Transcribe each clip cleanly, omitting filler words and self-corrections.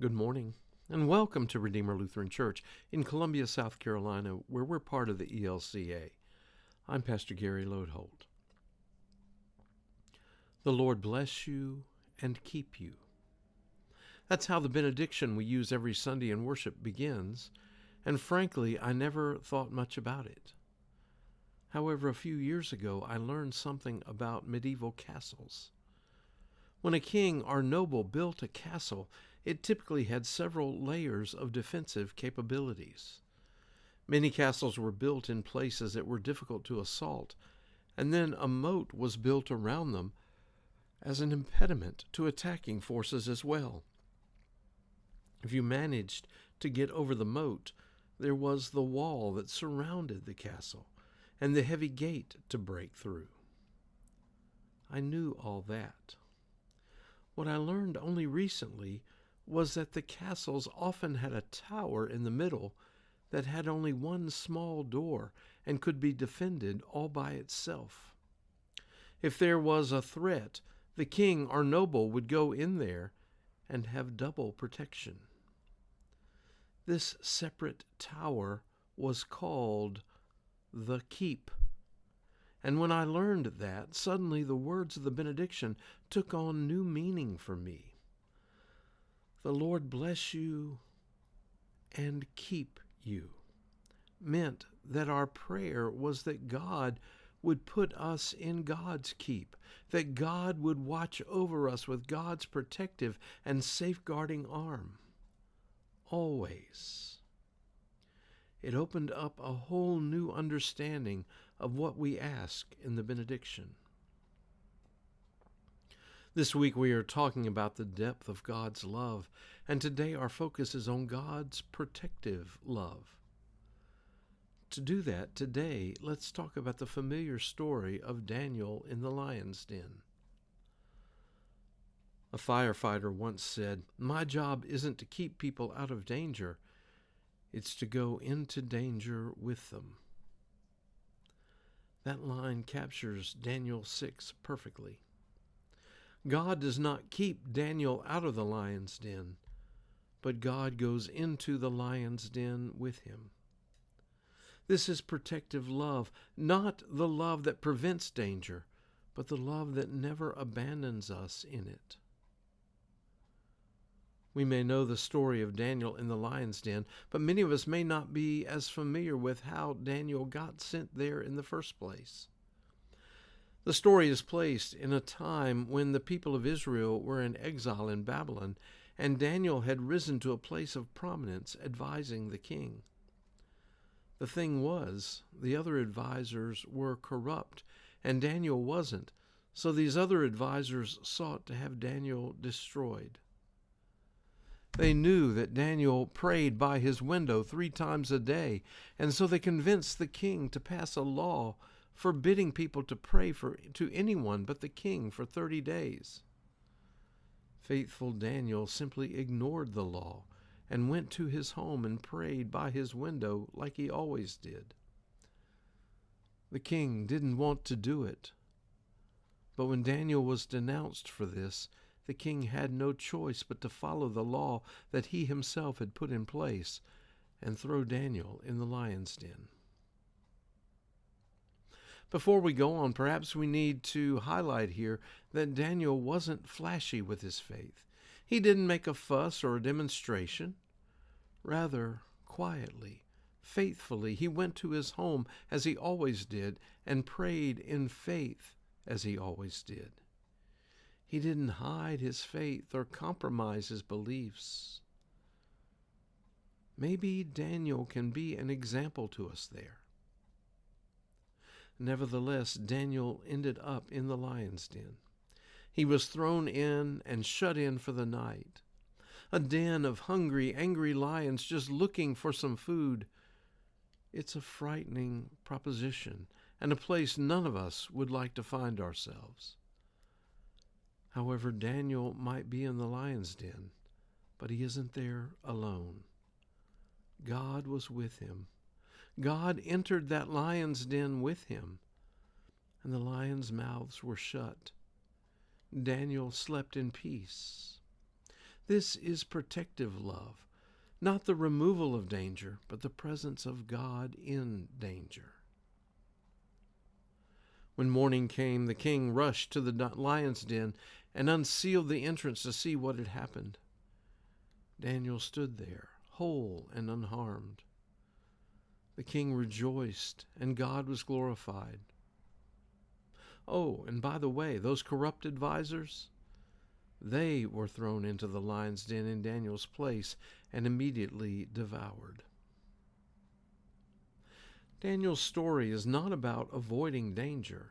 Good morning, and welcome to Redeemer Lutheran Church in Columbia, South Carolina, where we're part of the ELCA. I'm Pastor Gary Lodeholt. The Lord bless you and keep you. That's how the benediction we use every Sunday in worship begins, and frankly, I never thought much about it. However, a few years ago, I learned something about medieval castles. When a king or noble built a castle, it typically had several layers of defensive capabilities. Many castles were built in places that were difficult to assault, and then a moat was built around them as an impediment to attacking forces as well. If you managed to get over the moat, there was the wall that surrounded the castle and the heavy gate to break through. I knew all that. What I learned only recently was that the castles often had a tower in the middle that had only one small door and could be defended all by itself. If there was a threat, the king or noble would go in there and have double protection. This separate tower was called the keep. And when I learned that, suddenly the words of the benediction took on new meaning for me. The Lord bless you and keep you meant that our prayer was that God would put us in God's keep, that God would watch over us with God's protective and safeguarding arm. Always. It opened up a whole new understanding of what we ask in the benediction. This week we are talking about the depth of God's love, and today our focus is on God's protective love. To do that, today let's talk about the familiar story of Daniel in the lion's den. A firefighter once said, "My job isn't to keep people out of danger, it's to go into danger with them." That line captures Daniel 6 perfectly. God does not keep Daniel out of the lion's den, but God goes into the lion's den with him. This is protective love, not the love that prevents danger, but the love that never abandons us in it. We may know the story of Daniel in the lion's den, but many of us may not be as familiar with how Daniel got sent there in the first place. The story is placed in a time when the people of Israel were in exile in Babylon, and Daniel had risen to a place of prominence advising the king. The thing was, the other advisors were corrupt, and Daniel wasn't, so these other advisors sought to have Daniel destroyed. They knew that Daniel prayed by his window 3 times a day, and so they convinced the king to pass a law forbidding people to pray to anyone but the king for 30 days. Faithful Daniel simply ignored the law and went to his home and prayed by his window like he always did. The king didn't want to do it, but when Daniel was denounced for this, the king had no choice but to follow the law that he himself had put in place and throw Daniel in the lion's den. Before we go on, perhaps we need to highlight here that Daniel wasn't flashy with his faith. He didn't make a fuss or a demonstration. Rather, quietly, faithfully, he went to his home as he always did and prayed in faith as he always did. He didn't hide his faith or compromise his beliefs. Maybe Daniel can be an example to us there. Nevertheless, Daniel ended up in the lion's den. He was thrown in and shut in for the night. A den of hungry, angry lions just looking for some food. It's a frightening proposition and a place none of us would like to find ourselves. However, Daniel might be in the lion's den, but he isn't there alone. God was with him. God entered that lion's den with him, and the lions' mouths were shut. Daniel slept in peace. This is protective love, not the removal of danger, but the presence of God in danger. When morning came, the king rushed to the lion's den and unsealed the entrance to see what had happened. Daniel stood there, whole and unharmed. The king rejoiced, and God was glorified. Oh, and by the way, those corrupt advisors, they were thrown into the lion's den in Daniel's place and immediately devoured. Daniel's story is not about avoiding danger.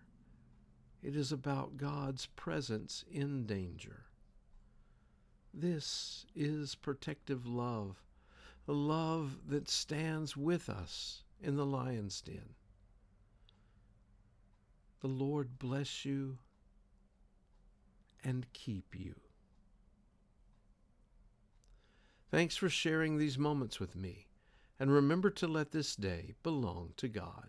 It is about God's presence in danger. This is protective love, a love that stands with us in the lion's den. The Lord bless you and keep you. Thanks for sharing these moments with me, and remember to let this day belong to God.